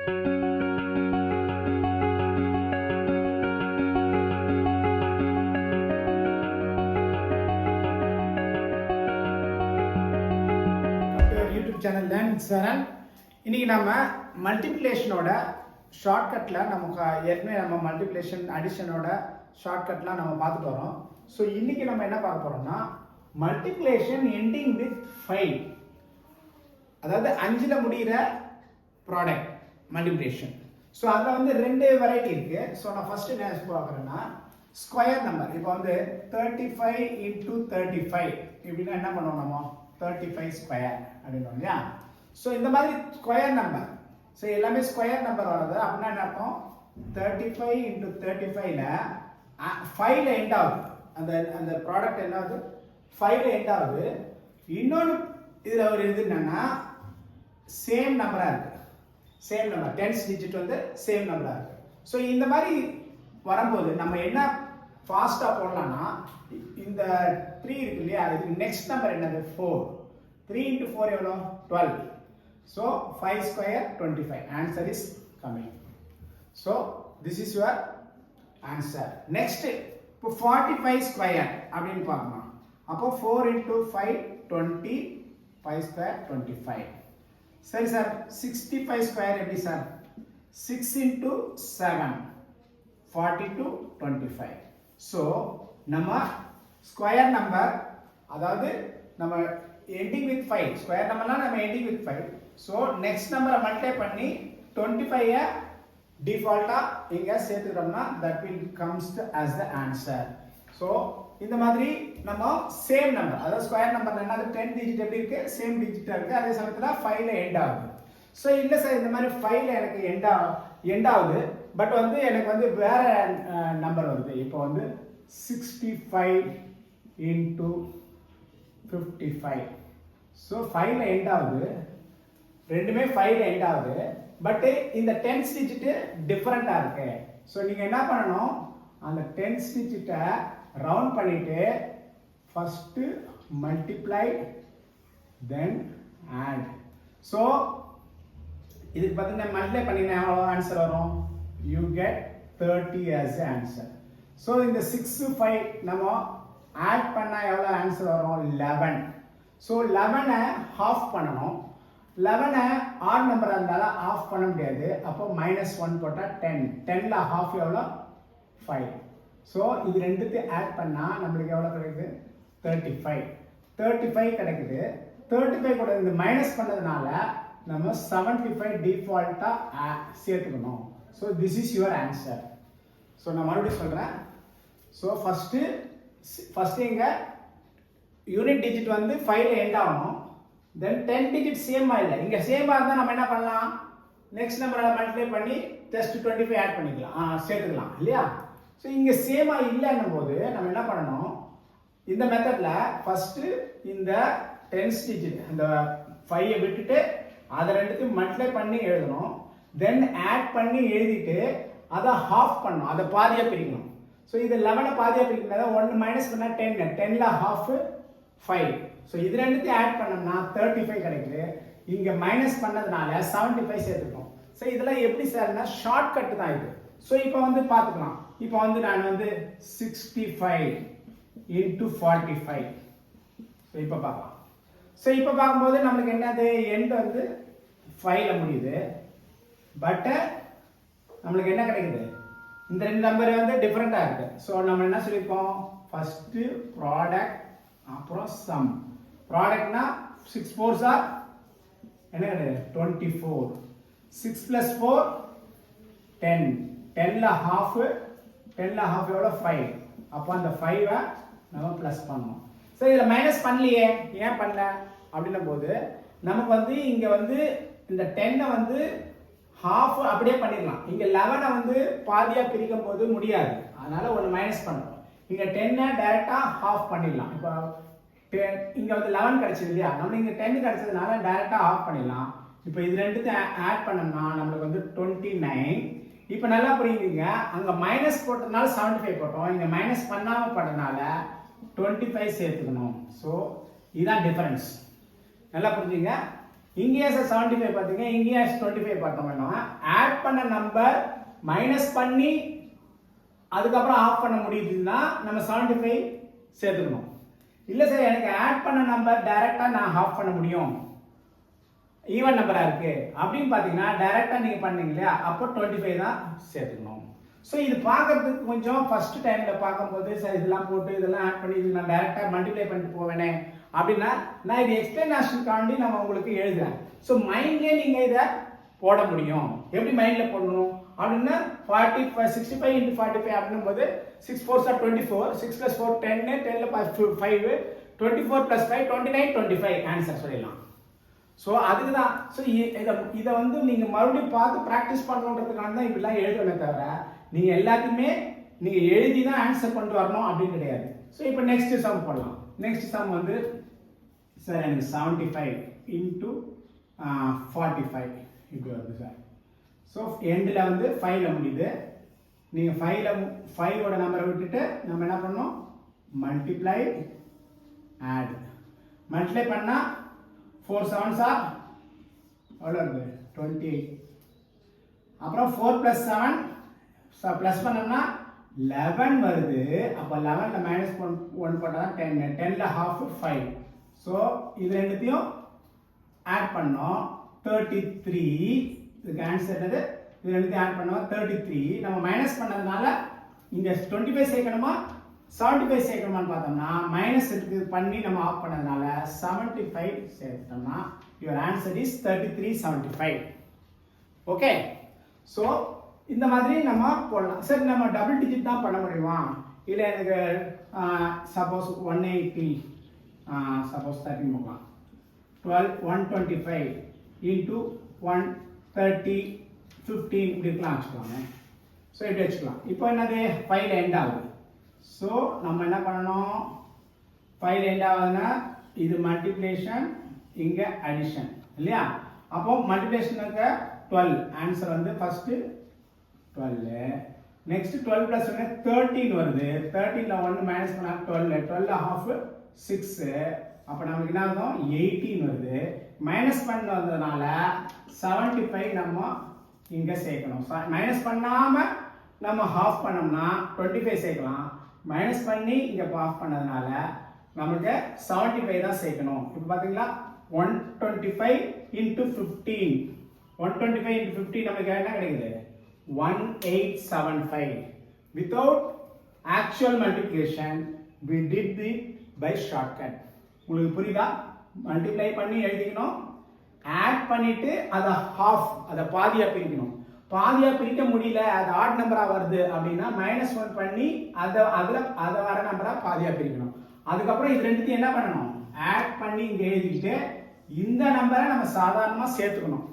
YouTube channel learn சரண். இன்னைக்கு நம்ம மல்டிப்ளிகேஷனோட ஷார்ட்கட்டில் நமக்கு ஏற்கனவே நம்ம மல்டிப்ளிகேஷன் அடிஷனோட ஷார்ட்கட்லாம் நம்ம பார்த்துட்டு வரோம். ஸோ இன்னைக்கு நம்ம என்ன பார்க்க போறோம்னா மல்டிப்ளிகேஷன் எண்டிங் வித் 5, அதாவது 5ல் முடிகிற ப்ராடக்ட் மல்டிப்ளிகேஷன். ஸோ அதில் வந்து 2 வெரைட்டி இருக்கு. ஸோ நான் ஃபர்ஸ்ட் என்ன பார்க்குறேன்னா ஸ்கொயர் நம்பர். இப்போ வந்து 35 into 35 இப்படின்னா என்ன பண்ணுவோம், நம்ம 35 ஸ்கொயர் அப்படின்னு இல்லையா. ஸோ இந்த மாதிரி ஸ்கொயர் நம்பர், ஸோ எல்லாமே ஸ்கொயர் நம்பர் வர்றது அப்படின்னா என்ன அர்த்தம், 35 into 35ல 5ல எண்ட் ஆகுது. அந்த அந்த ப்ராடக்ட் என்ன ஆகுது, 5ல எண்ட் ஆகுது. இன்னொன்று இதில் ஒரு இது என்னன்னா சேம் நம்பராக இருக்கு. சேம் நம்பர் 10th டிஜிட் வந்து சேம் நம்பராக இருக்கு. ஸோ இந்த மாதிரி வரும்போது நம்ம என்ன ஃபாஸ்ட்டாக போடலாம்னா இந்த 3 இருக்கு இல்லையா, இதுக்கு நெக்ஸ்ட் நம்பர் என்னது 4. 3 into 4 எவ்வளோ 12. So 5 square 25. Answer is coming. So this is your answer. Next இப்போ 45 ஸ்கொயர் அப்படின்னு பார்க்கணும். அப்போ 4 into 5 20, 5 square 25. சரி சார், 65 ஸ்கொயர் எப்படி சார், 6 into 7 42 25. ஸோ நம்ம ஸ்கொயர் நம்பர், அதாவது நம்ம எண்டிங் வித் 5 ஸ்கொயர் நம்பர்லாம் நம்ம எண்டிங் வித் 5. ஸோ நெக்ஸ்ட் நம்பரை மல்டிப்ளை பண்ணி 25 டிஃபால்ட்டா இங்க சேர்த்துக்கிட்டோம்னா that will comes as the answer. So இந்த மாதிரி நம்ம சேம் நம்பர், அதாவது ஸ்கொயர் நம்பர்ல என்னது 10 டிஜிட் எப்படி இருக்கு, சேம் டிஜிட்டா இருக்கு. அதே சமயத்துல 5ல எண்ட் ஆகுது. ஸோ இல்ல சார் இந்த மாதிரி 5ல எனக்கு எண்ட் ஆகுது, பட் வந்து எனக்கு வந்து வேற நம்பர் வருது. இப்போ வந்து 65 into 55. ஸோ 5ல எண்ட் ஆகுது, ரெண்டுமே 5ல எண்ட் ஆகுது, பட் இந்த 10th டிஜிட் டிஃபரெண்டா இருக்கு. ஸோ நீங்க என்ன பண்ணணும், அந்த 10th டிஜிட்டை ரவுண்ட் பண்ணிட்டு first multiply then add. So இதுக்கு பார்த்தீங்கன்னா மல்டிப்ளை பண்ணினா எவ்வளோ ஆன்சர் வரும், you get 30 as the answer. So இந்த 6 5 நம்ம ஆட் பண்ணா எவ்வளோ ஆன்சர் வரும் 11. ஸோ 11ஐ ஹாஃப் பண்ணணும். 11ஐ ஆட் நம்பர் இருந்தாலும் ஆஃப் பண்ண முடியாது. அப்போ -1 போட்டால் 10. 10ல ஹாஃப் எவ்வளோ 5. ஸோ இது ரெண்டுத்தையும் ஆட் பண்ணால் நம்மளுக்கு எவ்வளோ கிடைக்குது 35. 35 கிடைக்குது. 35 கூட இந்த மைனஸ் பண்ணதுனால நம்ம 75 டிஃபால்ட்டாக சேர்த்துக்கணும். So this is your answer. So நான் மறுபடியும் சொல்கிறேன். ஸோ ஃபஸ்ட்டு இங்கே யூனிட் டிஜிட் வந்து 5ல எண்ட் ஆகணும். தென் 10 டிஜிட் சேமாக இல்லை, இங்கே சேமாக இருந்தால் நம்ம என்ன பண்ணலாம், நெக்ஸ்ட் நம்பரை மல்டிப்ளை பண்ணி ஜஸ்ட் 25 ஆட் பண்ணிக்கலாம், சேர்த்துக்கலாம் இல்லையா. ஸோ இங்கே சேமாக இல்லைன்னும் போது நம்ம என்ன பண்ணணும், இந்த மெத்தடில் ஃபஸ்ட்டு இந்த 10th டிஜிட் அந்த 5ஐ விட்டுட்டு அதை ரெண்டுத்தையும் மல்டிப்ளை பண்ணி எழுதணும். தென் ஆட் பண்ணி எழுதிட்டு அதை ஹாஃப் பண்ணணும், அதை பாதியாக பிரிக்கணும். ஸோ இது 11 பாதியாக பிரிக்கணும். 1 மைனஸ் பண்ணால் 10, 10ல ஹாஃப் 5. ஸோ இது ரெண்டுத்தையும் ஆட் பண்ணோம்னா 35 கிடைக்குது. இங்கே மைனஸ் பண்ணதுனால 75 சேர்த்துக்கணும். ஸோ இதெல்லாம் எப்படி சார்னா ஷார்ட் கட் தான் இது. ஸோ இப்போ வந்து பார்த்துக்கலாம். இப்போ வந்து நான் வந்து 65 into 45. ஸோ இப்போ பார்க்கலாம். ஸோ இப்போ பார்க்கும்போது நம்மளுக்கு என்னது எண்ட் வந்து 5ல முடியுது, பட் நம்மளுக்கு என்ன கிடைக்குது, இந்த 2 நம்பர் வந்து டிஃபரெண்டா இருக்கு. ஸோ நம்ம என்ன சொல்லியிருக்கோம், ஃபர்ஸ்ட் ப்ராடக்ட் அப்புறம் சம். ப்ராடக்ட்னா 6 4s ஆர் என்ன கிடையாது 24. 6 plus 4 10. 10ல ஹாஃப், 10ல ஹாஃப் எவ்வளோ 5. அப்போ அந்த 5ஐ நம்ம ப்ளஸ் பண்ணணும். ஸோ இதில் மைனஸ் பண்ணலையே, ஏன் பண்ணல அப்படின்னும் போது நமக்கு வந்து இங்கே வந்து இந்த 10ஐ வந்து ஹாஃப் அப்படியே பண்ணிடலாம். இங்கே 11ஐ வந்து பாதியாக பிரிக்கும் போது முடியாது, அதனால ஒன்று மைனஸ் பண்ணுறோம். இங்கே 10ஐ டைரெக்டாக ஹாஃப் பண்ணிடலாம். இப்போ இங்கே வந்து 11 கிடைச்சது இல்லையா, நம்ம இங்கே 10 கிடைச்சதுனால டைரெக்டாக ஆஃப் பண்ணிடலாம். இப்போ இது ரெண்டுத்தையும் ஆட் பண்ணோம்னா நம்மளுக்கு வந்து 29. இப்போ நல்லா புரியுதுங்க, அங்கே மைனஸ் போட்டதுனால 75 போட்டோம், இங்கே மைனஸ் பண்ணாமல் போட்டதுனால 25 சேர்த்துக்கணும். ஸோ இதுதான் டிஃபரன்ஸ். நல்லா புரிஞ்சுங்க. இங்கேயே 75 பார்த்தீங்க, இங்கேயே 25 பார்த்தோம்னா ஆட் பண்ண நம்பர் மைனஸ் பண்ணி அதுக்கப்புறம் ஆஃப் பண்ண முடியுதுன்னா நம்ம 75 சேர்த்துக்கணும். இல்லை சார் எனக்கு ஆட் பண்ண நம்பர் டைரெக்டாக நான் ஆஃப் பண்ண முடியும், ஈவன் நம்பரா இருக்கு அப்படின்னு பார்த்தீங்கன்னா டைரெக்டாக நீங்கள் பண்ணீங்க இல்லையா, அப்போ 25 தான் சேர்த்துக்கணும். ஸோ இது பார்க்கறதுக்கு கொஞ்சம் ஃபர்ஸ்ட் டைமில் பார்க்கும்போது சார் இதெல்லாம் போட்டு இதெல்லாம் ஆட் பண்ணி இது நான் டைரெக்டாக மல்டிப்ளை பண்ணிட்டு போவேனே அப்படின்னா நான் இது எக்ஸ்பிளனேஷனுக்காண்டி நம்ம உங்களுக்கு எழுதுறேன். ஸோ மைண்ட்லேயே நீங்கள் இதை போட முடியும். எப்படி மைண்டில் போடணும் அப்படின்னா 65 into 45 அப்படின்னும் போது 6 4s are 24, 6 plus 4 10, 10 5, 24 plus 5 29, 25 answer சொல்லிடலாம். ஸோ அதுக்கு தான். ஸோ இதை வந்து நீங்கள் மறுபடியும் பார்த்து ப்ராக்டிஸ் பண்ணணுன்றதுக்காக தான் இப்படிலாம் எழுதணுமே தவிர நீங்கள் எல்லாத்தையுமே நீங்கள் எழுதி தான் ஆன்சர் பண்ணிட்டு வரணும் அப்படின்னு கிடையாது. ஸோ இப்போ நெக்ஸ்ட் சம் போடலாம். நெக்ஸ்ட் சம் வந்து சார் எனக்கு 75 into 45 இப்படி வருது சார். ஸோ எண்டில் வந்து 5ல் முடியுது. நீங்கள் 5ஓட நம்பரை விட்டுட்டு நம்ம என்ன பண்ணோம், மல்டிப்ளை ஆட். மல்டிப்ளை பண்ணால் 4 7s are எவ்வளோ இருக்குது 28. அப்புறம் 4 plus 7 ப்ளஸ் பண்ணோம்னா 11 வருது. அப்போ 11ல் மைனஸ் 1 போட்டால் 10, 10ல் half 5. ஸோ இது ரெண்டுத்தையும் ஆட் பண்ணோம் 33. இதுக்கு ஆன்சர் என்னது, இது ரெண்டுத்தையும் ஆட் பண்ணோம் 33. நம்ம மைனஸ் பண்ணதுனால இங்கே 25 சேர்க்கணுமா 75 சேர்க்கணுமான்னு பார்த்தோம்னா மைனஸ் எடுத்து பண்ணி நம்ம ஆஃப் பண்ணதுனால 75 சேர்த்தோம்னா your answer is 3375. Okay. So இந்த மாதிரி நம்ம போடலாம். சரி நம்ம டபுள் டிஜிட் தான் பண்ண முடியுமா, இல்லை எனக்கு சப்போஸ் 180 சப்போஸ் 13 போகலாம் 125 into 130 15 இப்படி இருக்கலாம் வச்சுக்கலாமே. ஸோ இப்படி வச்சுக்கலாம். இப்போ என்னது 5ல் எண்ட் ஆகுது. ஸோ நம்ம என்ன பண்ணணும், 5ல் எண்ட் ஆகுதுன்னா இது மல்டிப்ளிகேஷன், இங்கே அடிஷன் இல்லையா. அப்போ மல்டிப்ளிகேஷனுக்கு 12 ஆன்சர் வந்து ஃபர்ஸ்ட் 12. நெக்ஸ்ட் 12 plus 1 13 வருது. 13ல் 1 மைனஸ் பண்ணா 12, 12 half 6. அப்போ நமக்கு என்ன ஆகும் 18 வருது. மைனஸ் பண்ண வந்ததுனால 75 நம்ம இங்கே சேர்க்கணும். மைனஸ் பண்ணாமல் நம்ம ஹாஃப் பண்ணோம்னா 25 சேர்க்கலாம். மைனஸ் பண்ணி இங்கே ஆஃப் பண்ணதுனால நமக்கு 75 தான் சேர்க்கணும். இப்போ பார்த்தீங்களா 125 into 15, 125 into 15 நமக்கு என்ன கிடைக்குது 1875. Without actual multiplication we did it by shortcut. உங்களுக்கு புரியுதா? மல்டிப்ளை பண்ணி எழுதிக்கணும், ஆட் பண்ணிட்டு அதை ஹாஃப், அதை பாதியா பிரிக்கணும். பாதியா பிரிக்க முடியல, அது ஆட் நம்பரா வருது அப்படின்னா -1 பண்ணி அதை வர நம்பரா பாதியா பிரிக்கணும். அதுக்கப்புறம் இது ரெண்டுத்தையும் என்ன பண்ணணும், ஆட் பண்ணி இங்க எழுதிட்டு இந்த நம்பரை நம்ம சாதாரணமா சேர்த்துக்கணும்.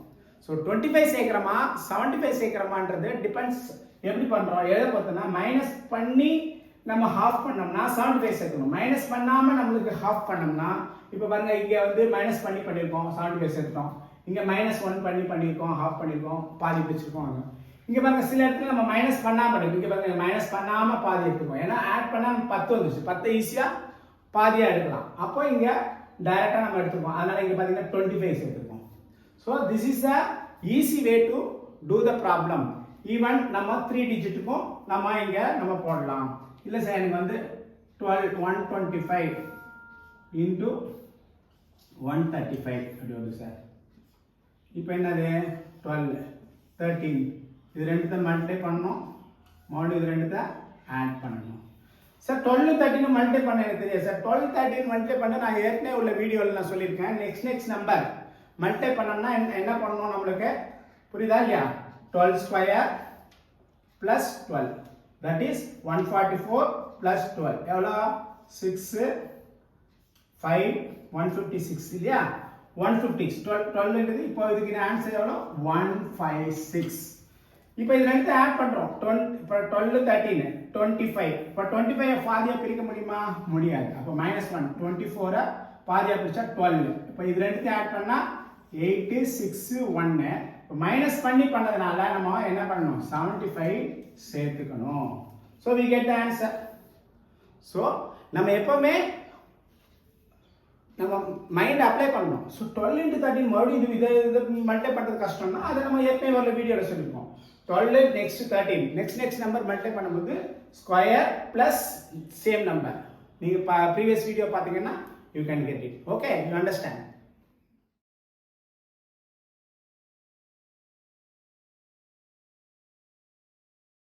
ஸோ 25 சேர்க்கிறோமா 75 சேர்க்கிறோமான்றது டிபெண்ட்ஸ் எப்படி பண்றோம் எதை பொறுத்தனா. மைனஸ் பண்ணி நம்ம ஹாஃப் பண்ணோம்னா 75 சேர்க்கணும். மைனஸ் பண்ணாம நம்மளுக்கு ஹாஃப் பண்ணோம்னா இப்போ பாருங்க இங்க வந்து மைனஸ் பண்ணி பண்ணியிருக்கோம் 75 சேர்த்துட்டோம். இங்க -1 பண்ணி பண்ணியிருக்கோம், ஹாஃப் பண்ணியிருக்கோம், பாதி பிடிச்சிருக்கோம். இங்க பாருங்க சில இடத்துல நம்ம மைனஸ் பண்ணாம பண்ணிருக்கோம். இங்க பாருங்க மைனஸ் பண்ணாம பாதி எடுத்துக்கோம். ஏன்னா ஆட் பண்ணா 10 வந்துச்சு, 10 ஈஸியா பாதியா எடுக்கலாம். அப்போ இங்க டைரக்டா நம்ம எடுத்துக்கோம். அதனால இங்க பாத்தீங்கன்னா 25 சேர்த்துக்கோம். So this is the easy way to do the problem. Even நம்ம 3 டிஜிட்டுக்கும் நம்ம இங்க நம்ம போடலாம். இல்ல சார் எனக்கு வந்து 125 into 135 அப்படி வருது சார். இப்போ என்னது 12 13 இது ரெண்டுத்தை மல்டிப்ளை பண்ணணும், மறுபடியும் இது ரெண்டுத்தை ஆட் பண்ணணும். சார் 12 13 மல்டிப்ளை பண்ண எனக்கு தெரியாது சார். 12 13 மல்டிப்ளை பண்ண நான் ஏற்கனவே உள்ள வீடியோவில் நான் சொல்லியிருக்கேன். நெக்ஸ்ட் நம்பர் மல்டிப்ளை பண்ணோம்னா என்ன பண்ணணும் நம்மளுக்கு புரியுதா இல்லையா. 12 square plus 12 that is 144 plus 12 எவ்வளோ 6 5 156 இல்லையா. 156 12 இருக்குது. இப்போ இதுக்கு ஆன்சர் எவ்வளோ 156. இப்போ இது ரெண்டு ஆட் பண்றோம். இப்போ 12 13 25. இப்போ 25 பாதியா பிரிக்க முடியுமா, முடியாது. அப்போ -1 24 பாதியா பிரிச்சா 12. இப்போ இது ரெண்டுத்தையும் ஆட் பண்ணா 8 6 1. இப்போ மைனஸ் பண்ணி பண்ணதுனால நம்ம என்ன பண்ணணும் 75 சேர்த்துக்கணும். So we get the answer. So நம்ம எப்பவுமே நம்ம மைண்ட் அப்ளை பண்ணணும். ஸோ 12 into 13 மறுபடியும் இதை மல்டிப்ளை பண்ணுறது கஷ்டம்னா அதை நம்ம ஏற்கனவே உள்ள வீடியோவில் சொல்லியிருக்கோம். 12 next 13 next நம்பர் மல்டிப்ளை பண்ணும்போது ஸ்கொயர் ப்ளஸ் சேம் நம்பர். நீங்கள் ப்ரீவியஸ் வீடியோ பார்த்தீங்கன்னா you can get it. Okay, you understand.